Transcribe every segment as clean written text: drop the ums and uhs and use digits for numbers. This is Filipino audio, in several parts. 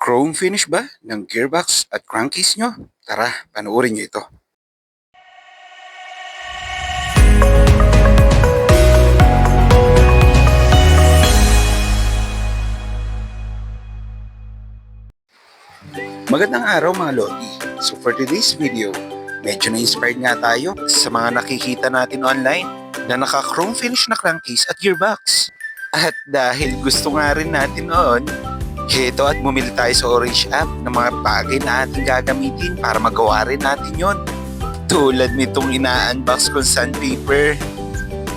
Chrome finish ba ng gearbox at crankcase nyo? Tara, panoorin nyo ito. Magandang araw mga Lodi. So for today's video, medyo na-inspired nga tayo sa mga nakikita natin online na naka-chrome finish na crankcase at gearbox. At dahil gusto nga rin natin noon, heto at bumili tayo sa Orange app ng mga bagay na ating gagamitin para magawa rin natin yon. Tulad nitong ina-unbox kong sandpaper.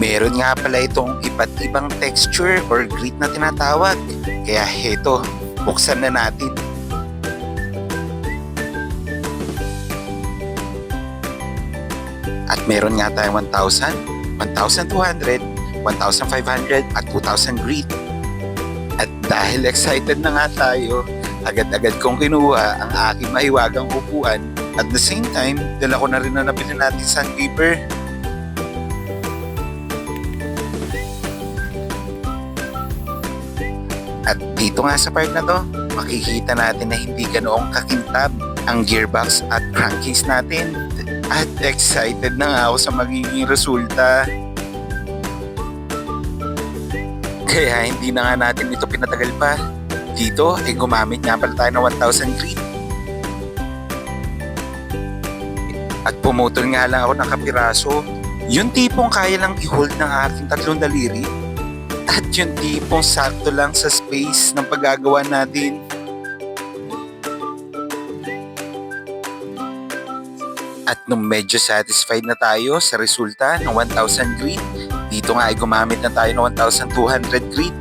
Meron nga pala itong iba't ibang texture or grit na tinatawag. Kaya heto, buksan na natin. At meron nga tayong 1,000, 1,200, 1,500 at 2,000 grit. At dahil excited na nga tayo, agad-agad kong kinuha ang aking mahiwagang upuan. At the same time, dala ko na rin na nabili natin sandpaper. At dito nga sa part na to, makikita natin na hindi ganoong kakintab ang gearbox at crankcase natin. At excited na nga ako sa magiging resulta. Kaya hindi na nga natin ito pinatagal pa. Dito ay gumamit nga pala tayo ng 1,000 grit. At pumutol nga lang ako ng kapiraso. Yung tipong kaya lang i-hold ng aking tatlong daliri. At yung tipong sakto lang sa space ng paggagawa natin. At nung medyo satisfied na tayo sa resulta ng 1,000 grit, dito nga ay gumamit na tayo ng 1,200 grit.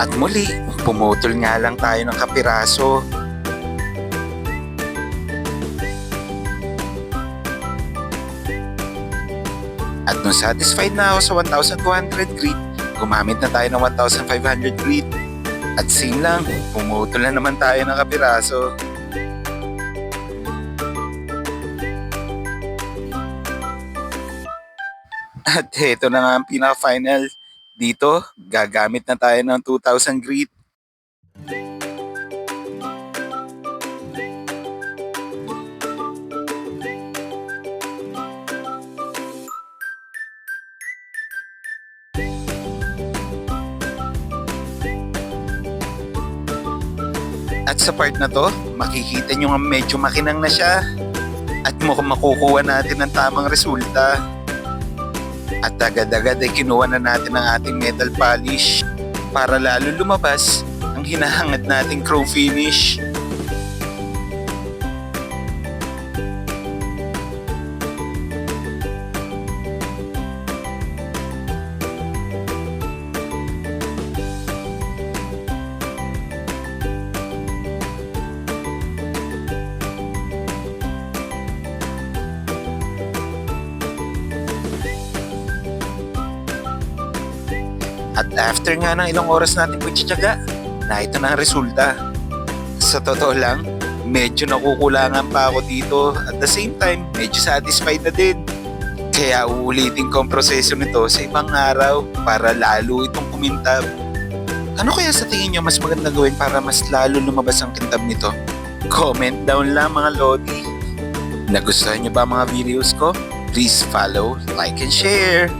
At muli, pumutol nga lang tayo ng kapiraso. At nung satisfied na ako sa 1,200 grit, gumamit na tayo ng 1,500 grit. At same lang, pumutol na naman tayo ng kapiraso. At heto na nga ang pinaka-final. Dito, gagamit na tayo ng 2,000 grit. At sa part na to, makikita nyo nga medyo makinang na siya. At mukhang makukuha natin ang tamang resulta. At agad-agad ay kinuha na natin ang ating metal polish para lalo lumabas ang hinahangad nating chrome finish. At after nga ng ilang oras natin pagtsatsaga, na ito na ang resulta. Sa totoo lang, medyo nakukulangan pa ako dito. At the same time, medyo satisfied na din. Kaya uulitin ko ang proseso nito sa ibang araw para lalo itong kumintab. Ano kaya sa tingin nyo mas maganda gawin para mas lalo lumabas ang kintab nito? Comment down lang mga Lodi. Nagustuhan nyo ba mga videos ko? Please follow, like, and share.